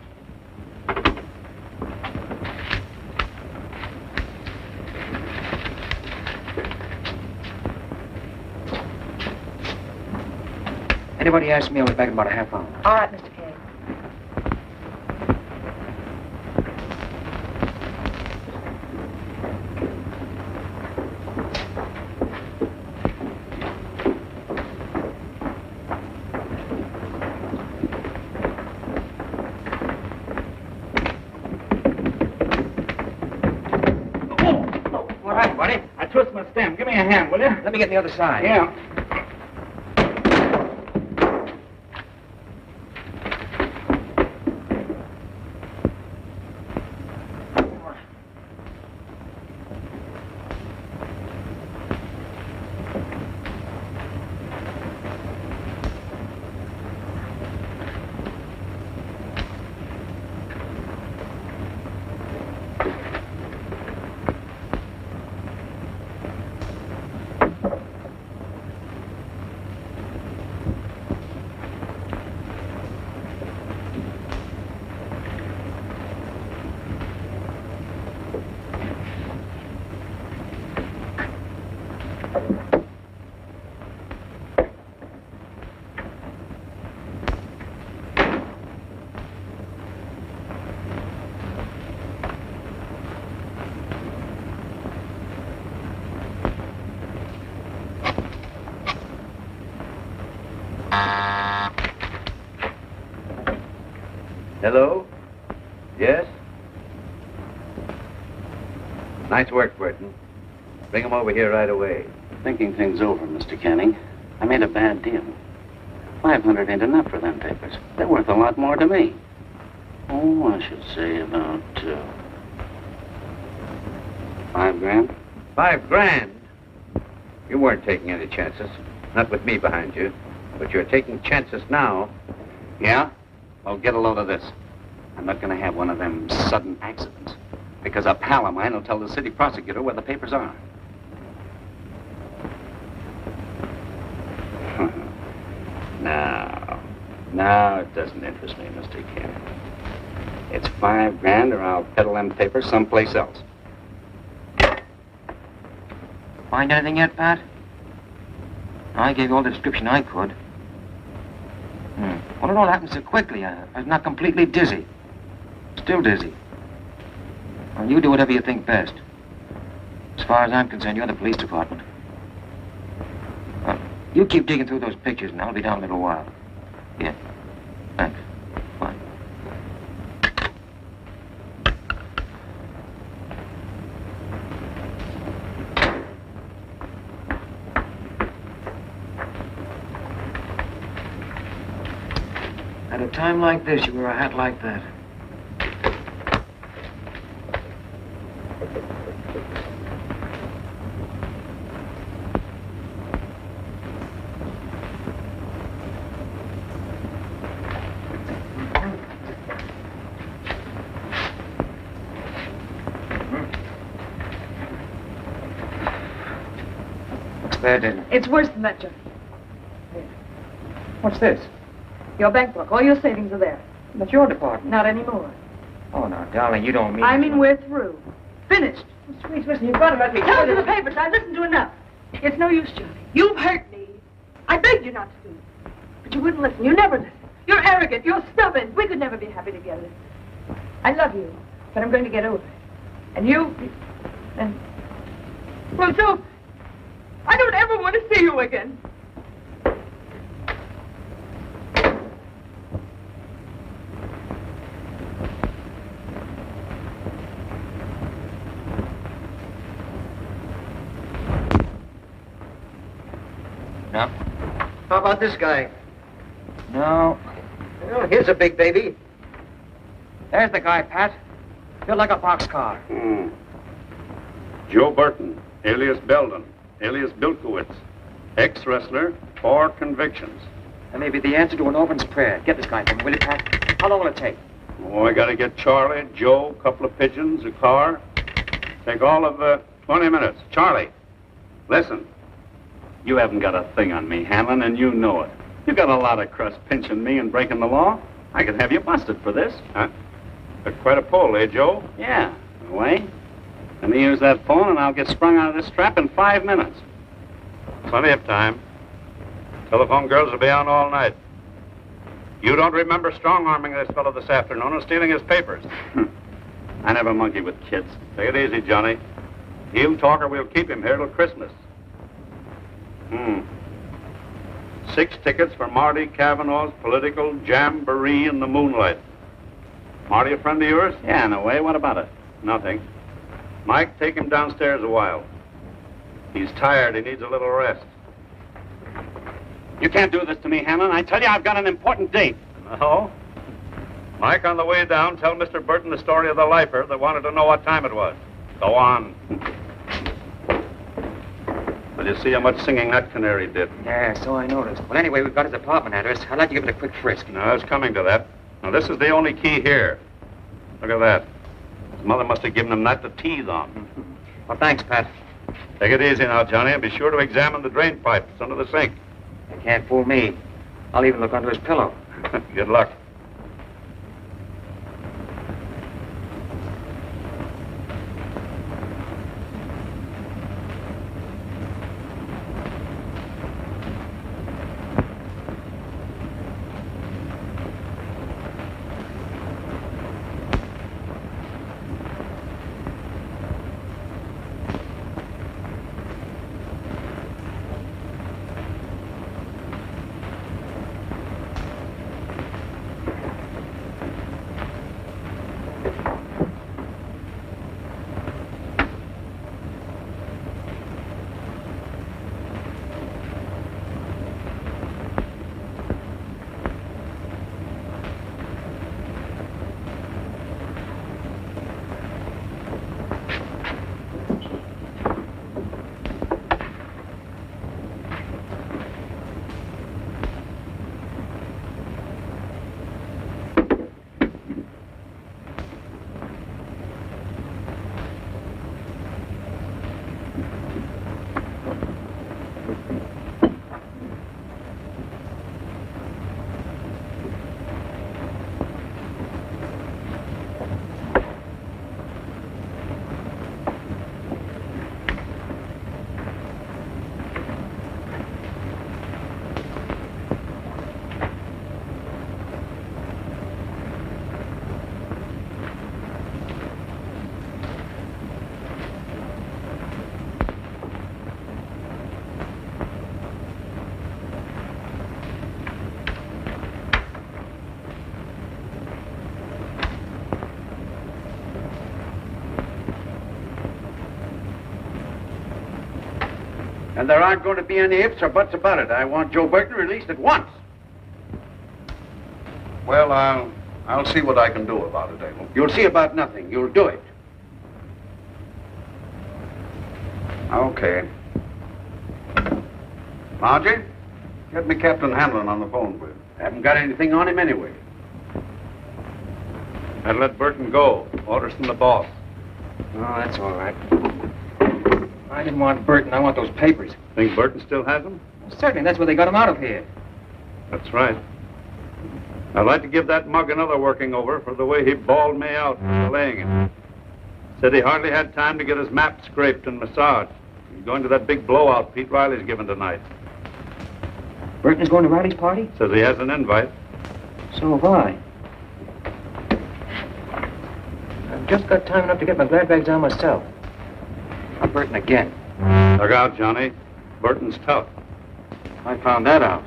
Anybody asks me, I'll be back in about a half hour. All right, Mr. Cave. What happened, buddy? I twist my stem. Give me a hand, will you? Let me get the other side. Yeah. Hello? Yes? Nice work, Burton. Bring him over here right away. Thinking things over, Mr. Canning, I made a bad deal. 500 ain't enough for them papers. They're worth a lot more to me. Oh, I should say about, 5 grand. 5 grand? You weren't taking any chances. Not with me behind you. But you're taking chances now. Yeah? Well, get a load of this. I'm not gonna have one of them sudden accidents. Because a pal of mine will tell the city prosecutor where the papers are. Now, it doesn't interest me, Mr. Canning. It's 5 grand or I'll peddle them papers someplace else. Find anything yet, Pat? I gave you all the description I could. Well, it all happened so quickly. I was not completely dizzy. Still dizzy. Well, you do whatever you think best. As far as I'm concerned, you're the police department. Well, you keep digging through those pictures, and I'll be down a little while. Yeah. Thanks. Bye. At a time like this, you wear a hat like that. What's bad, Daniel? It's worse than that, Johnny. What's this? Your bank book. All your savings are there. That's your department. Not anymore. Oh, now, darling, you don't mean... I mean, we're through. Finished. Sweet, listen, you've got to let me... Tell them the papers. I've listened to enough. It's no use, Johnny. You've hurt me. I begged you not to do it. But you wouldn't listen. You never listen. You're arrogant. You're stubborn. We could never be happy together. I love you, but I'm going to get over it. And you... And... Well, so... I don't ever want to see you again. No? How about this guy? No. Well, here's a big baby. There's the guy, Pat. Built like a boxcar. Joe Burton, alias Belden, alias Bilkowitz, ex-wrestler, 4 convictions. That may be the answer to an orphan's prayer. Get this guy for me, will you, Pat? How long will it take? Oh, I gotta get Charlie, Joe, a couple of pigeons, a car. Take all of 20 minutes. Charlie, listen. You haven't got a thing on me, Hanlon, and you know it. You got a lot of crust pinching me and breaking the law. I could have you busted for this. Huh? But quite a pull, eh, Joe? Yeah, in a way. Let me use that phone and I'll get sprung out of this trap in 5 minutes. Plenty of time. Telephone girls will be on all night. You don't remember strong-arming this fellow this afternoon and stealing his papers. I never monkey with kids. Take it easy, Johnny. He'll talk or we'll keep him here till Christmas. 6 tickets for Marty Cavanaugh's political jamboree in the moonlight. Marty a friend of yours? Yeah, in a way. What about it? Nothing. Mike, take him downstairs a while. He's tired. He needs a little rest. You can't do this to me, Hanlon. I tell you, I've got an important date. No? Mike, on the way down, tell Mr. Burton the story of the lifer that wanted to know what time it was. Go on. Well, you see how much singing that canary did? Yeah, so I noticed. Well, anyway, we've got his apartment address. I'd like to give it a quick frisk. No, I was coming to that. Now, this is the only key here. Look at that. His mother must have given him that to tease on. Well, thanks, Pat. Take it easy now, Johnny, and be sure to examine the drain pipe. It's under the sink. You can't fool me. I'll even look under his pillow. Good luck. And there aren't going to be any ifs or buts about it. I want Joe Burton released at once. Well, I'll see what I can do about it, Abel. You'll see about nothing. You'll do it. Okay. Margie, get me Captain Hanlon on the phone, will you? Haven't got anything on him anyway. And let Burton go. Orders from the boss. Oh, that's all right. I didn't want Burton. I want those papers. Think Burton still has them? Well, certainly. That's where they got him out of here. That's right. I'd like to give that mug another working over for the way he bawled me out for delaying it. Said he hardly had time to get his map scraped and massaged. He's going to that big blowout Pete Riley's giving tonight. Burton is going to Riley's party? Says he has an invite. So have I. I've just got time enough to get my glad bags on myself. Not Burton again. Look out, Johnny. Burton's tough. I found that out.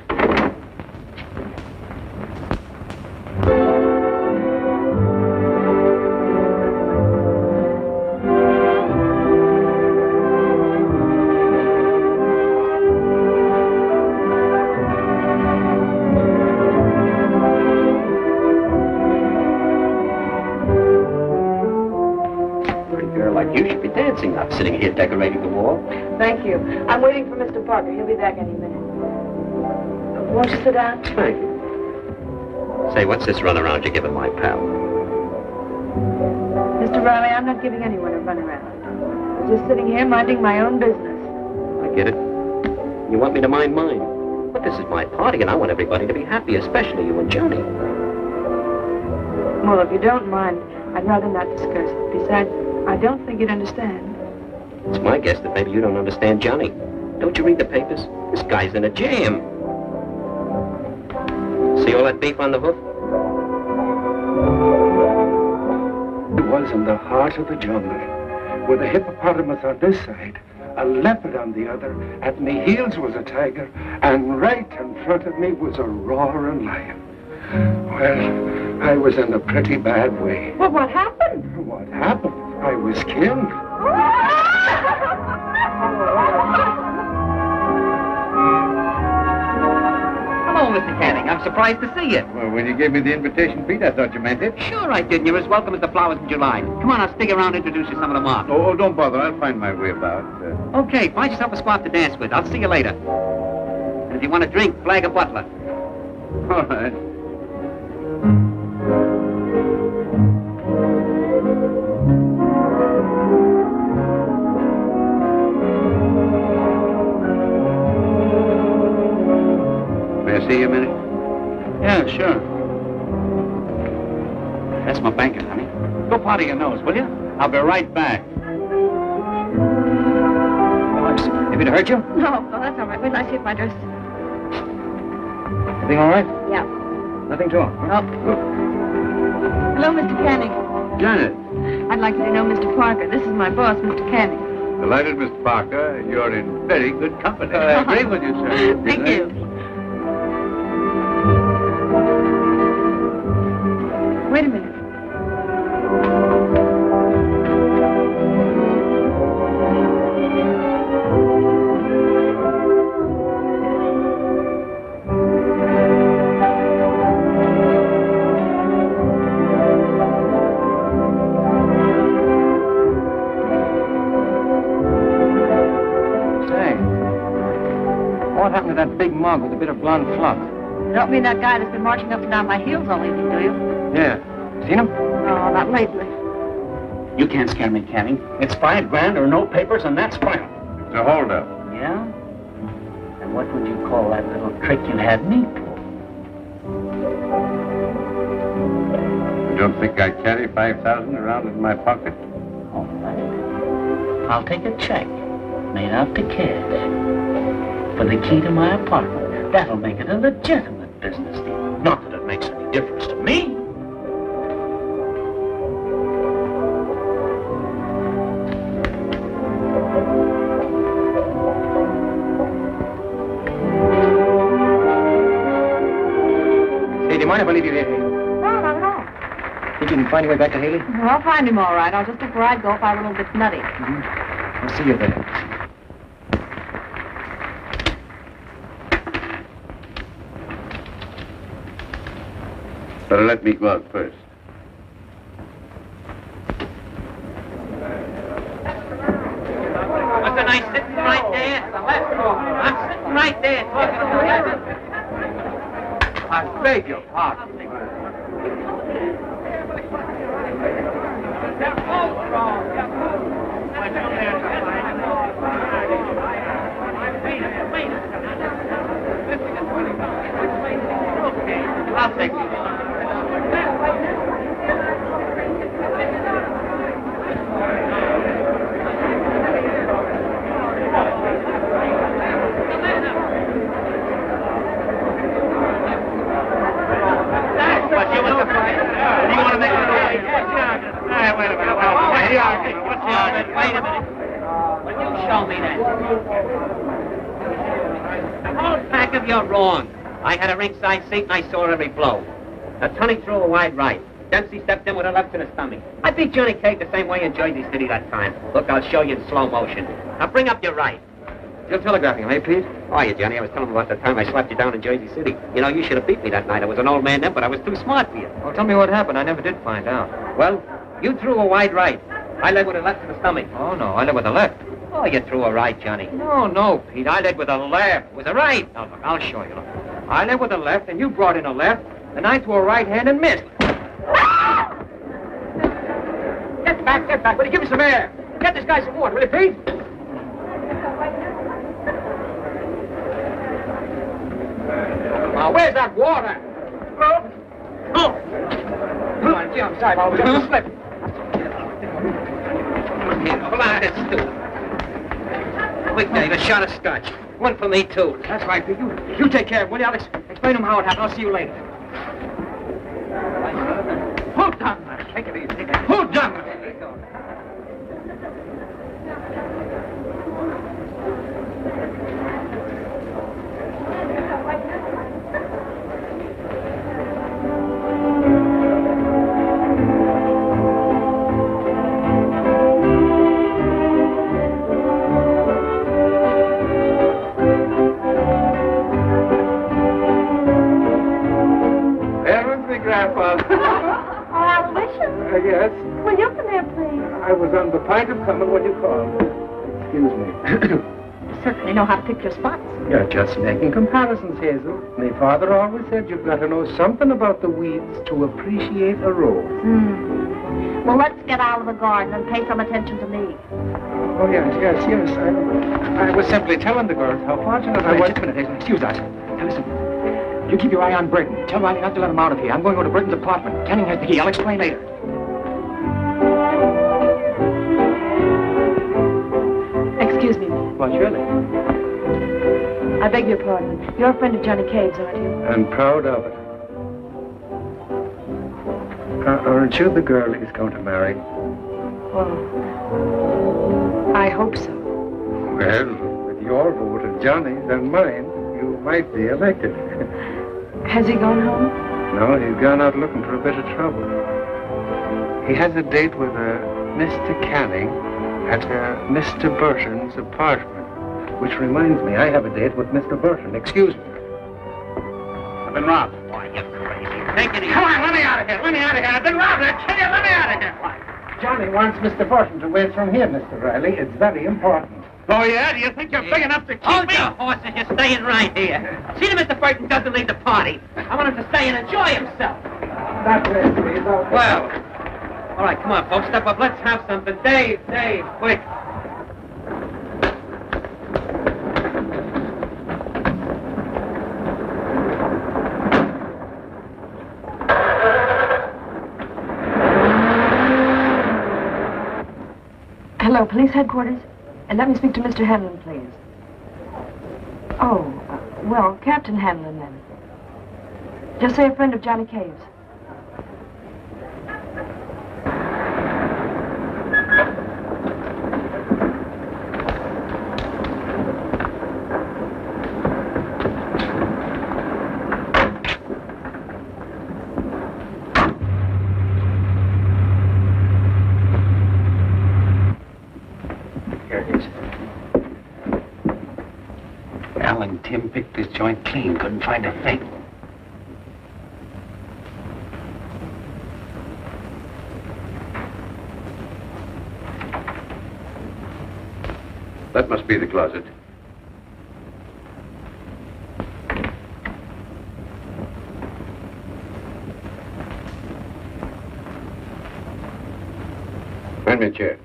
You should be dancing, not sitting here decorating the wall. Thank you. I'm waiting for Mr. Parker. He'll be back any minute. Won't you sit down? Thank you. Say, what's this runaround you're giving my pal? Mr. Riley, I'm not giving anyone a runaround. I'm just sitting here minding my own business. I get it. You want me to mind mine. But this is my party, and I want everybody to be happy, especially you and Johnny. Well, if you don't mind, I'd rather not discuss it. Besides, I don't think you'd understand. It's my guess that maybe you don't understand Johnny. Don't you read the papers? This guy's in a jam. See all that beef on the hoof? It was in the heart of the jungle, with a hippopotamus on this side, a leopard on the other. At me heels was a tiger, and right in front of me was a roaring lion. Well, I was in a pretty bad way. Well, what happened? What happened? I was killed. Hello, Mr. Canning. I'm surprised to see you. Well, when you gave me the invitation, Pete, I thought you meant it. Sure I did, and you're as welcome as the flowers in July. Come on, I'll stick around and introduce you to some of the mob. Oh, don't bother. I'll find my way about. Okay, find yourself a spot to dance with. I'll see you later. And if you want a drink, flag a butler. All right. May I see you a minute? Yeah, sure. That's my banker, honey. Go powder your nose, will you? I'll be right back. If it hurt you? No, that's all right. Wait till I see if my dress... Everything all right? Yeah. Nothing to it? Oh. Hello, Mr. Canning. Janet. I'd like you to know Mr. Parker. This is my boss, Mr. Canning. Delighted, Mr. Parker. You're in very good company. I agree with you, sir. Thank you. Wait a minute. What happened to that big mug with a bit of blonde fluff? You don't mean that guy that's been marching up and down my heels all evening, do you? Yeah. Seen him? No, not lately. You can't scare me, Canning. It's $5 grand or no papers, and that's final. It's a holdup. Yeah? And what would you call that little trick you had me pull? You don't think I carry 5,000 around in my pocket? All right. I'll take a check made out to cash for the key to my apartment. That'll make it a legitimate business deal. Not that it makes any difference to me. Hey, do you mind if I leave you here, Haley? No, not at all. Think you can find your way back to Haley? Well, I'll find him all right. I'll just look where I'd go if I were a little bit nutty. I'll see you there. Better let me go out first. What's a nice sitting right there at the left? I'm sitting right there talking to the left. I beg your pardon. I'll take you. the argument? What's the argument? Wait a minute. Will you show me that? The whole pack of you're wrong. I had a ringside seat and I saw every blow. Now, Tony threw a wide right. Dempsey stepped in with a left to the stomach. I beat Johnny Cage the same way in Jersey City that time. Look, I'll show you in slow motion. Now, bring up your right. You're telegraphing him, eh, Pete? Oh, yeah, Johnny, I was telling him about the time I slapped you down in Jersey City. You know, you should have beat me that night. I was an old man then, but I was too smart for you. Well, tell me what happened. I never did find out. Well, you threw a wide right. I led with a left to the stomach. Oh, no, I led with the left. Oh, you threw a right, Johnny. No, Pete, I led with the left. It was a right. Now, look, I'll show you. Look. I led with the left, and you brought in a left, and I threw a right hand and missed. Get back. Will you give me some air? Get this guy some water, will you, Pete? Now, where's that water? Oh! Come on, Jim, I'm sorry, but I was going to slip. Come on, let's do it. Quick, Dave, a shot of scotch. One for me, too. That's right, Pete. You take care of it, will you? I'll explain to him how it happened. I'll see you later. Hold on, man. Take it easy. Hold on. Yes? Will you come here, please? I was on the point of coming when you called. Excuse me. You certainly know how to pick your spots. You're just making comparisons, Hazel. My father always said you've got to know something about the weeds to appreciate a rose. Well, let's get out of the garden and pay some attention to me. Oh, yes. I was simply telling the girls how fortunate I was. Just a minute, Hazel. Excuse us. Now, listen. You keep your eye on Burton. Tell Riley not to let him out of here. I'm going over to Burton's apartment. Canning has the key. I'll explain later. Excuse me. Well, surely. I beg your pardon. You're a friend of Johnny Cave's, aren't you? And proud of it. Aren't you the girl he's going to marry? Well, I hope so. Well, with your vote and Johnny's and mine, you might be elected. Has he gone home? No, he's gone out looking for a bit of trouble. He has a date with Mr. Canning at Mr. Burton's apartment. Which reminds me, I have a date with Mr. Burton. Excuse me. I've been robbed. Why, you're crazy. Take it easy. Come on, let me out of here. I've been robbed. I tell you, let me out of here. Johnny wants Mr. Burton to wait from here, Mr. Riley. It's very important. Oh, yeah? Do you think you're big enough to keep Hold me? your horses. You're staying right here. See that Mr. Burton doesn't leave the party. I want him to stay and enjoy himself. That way, please. Well, all right, come on, folks. Step up. Let's have something. Dave, quick. Hello, police headquarters? And let me speak to Mr. Hanlon, please. Oh, well, Captain Hanlon, then. Just say a friend of Johnny Cave's. Al and Tim picked this joint clean. Couldn't find a thing. That must be the closet. Find me a chair.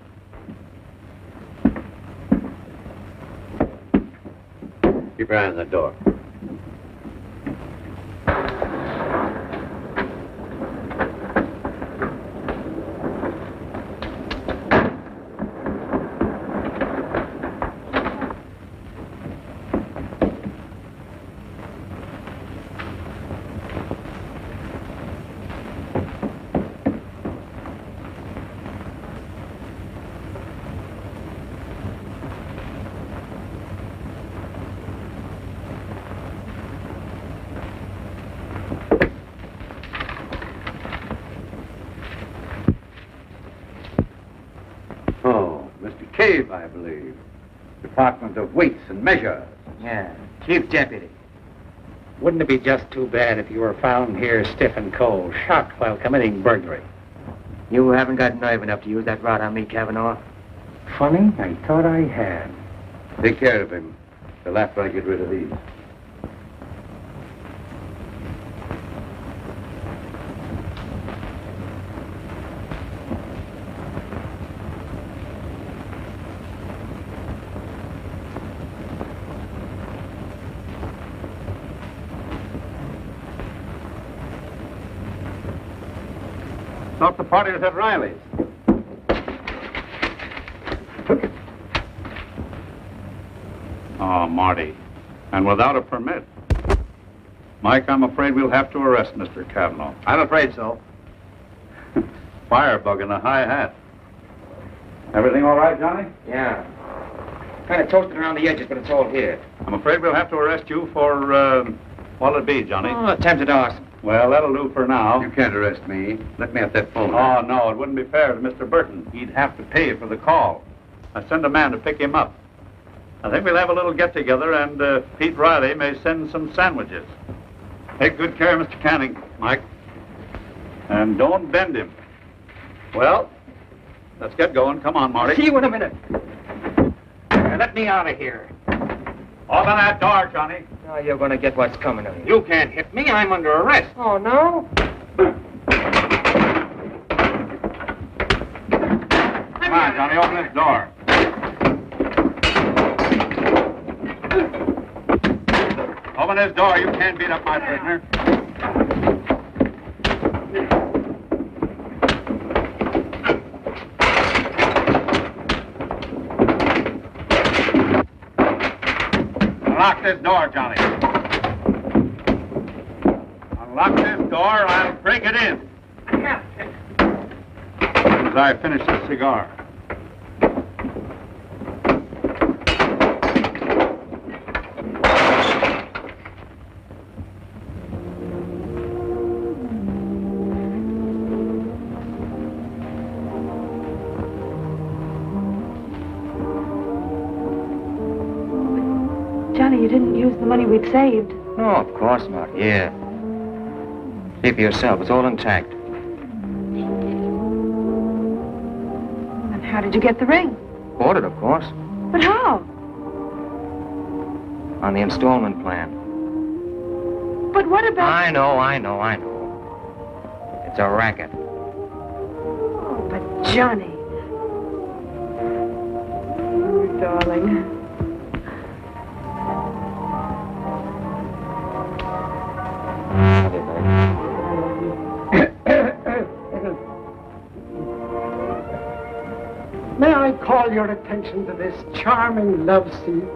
Keep your eye on the door. Cave, I believe. Department of Weights and Measures. Yeah, chief deputy. Wouldn't it be just too bad if you were found here stiff and cold, shot while committing burglary? You haven't got nerve enough to use that rod on me, Kavanaugh. Funny, I thought I had. Take care of him till after I get rid of these. Thought the party was at Riley's. Oh, Marty. And without a permit. Mike, I'm afraid we'll have to arrest Mr. Cavanaugh. I'm afraid so. Firebug in a high hat. Everything all right, Johnny? Yeah. Kind of toasted around the edges, but it's all here. I'm afraid we'll have to arrest you for, what'll it be, Johnny? Oh, attempted arson. Well, that'll do for now. You can't arrest me. Let me have that phone. Oh, no, it wouldn't be fair to Mr. Burton. He'd have to pay for the call. I send a man to pick him up. I think we'll have a little get-together, and Pete Riley may send some sandwiches. Take good care of Mr. Canning, Mike. And don't bend him. Well, let's get going. Come on, Marty. See you in a minute. Let me out of here. Open that door, Johnny. Now you're going to get what's coming of you. You can't hit me. I'm under arrest. Oh, no? Come on, Johnny, open this door. Open this door. You can't beat up my prisoner. Unlock this door, Johnny. Unlock this door, or I'll break it in. As I finish this cigar. Johnny, you didn't use the money we'd saved. No, of course not. Here. See for yourself. It's all intact. And how did you get the ring? Bought it, of course. But how? On the installment plan. But what about... I know. It's a racket. Oh, but Johnny. Oh, darling. May I call your attention to this charming love scene